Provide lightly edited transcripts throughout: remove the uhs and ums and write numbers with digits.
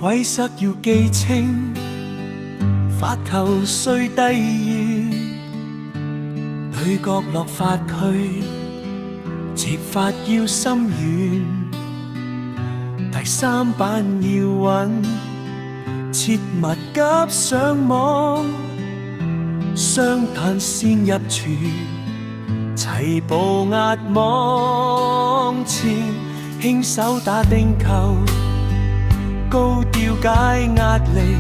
規則要記清，發球雖低語，對角落發區，接法要深遠。第三板要穩，切勿急上網，雙彈先入廚，齊步壓網前，輕手打定球，高調解壓力，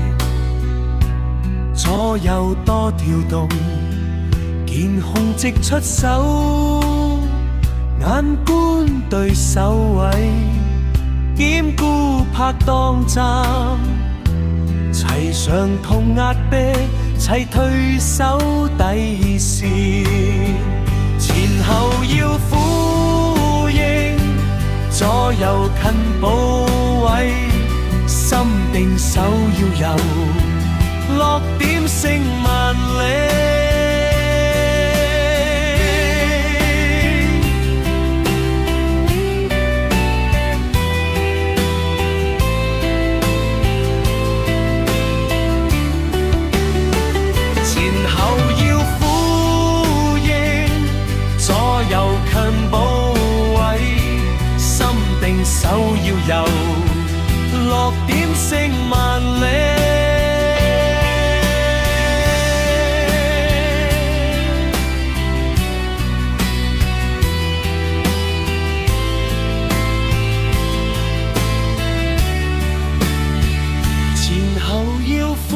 左右多調動，見控直出手，眼觀對手位，兼顧拍檔站，齊上同壓迫，齊退守底線，前後要呼應，左右近補位，心定手要有，落點勝萬里。手要有，落點勝萬里。前後要呼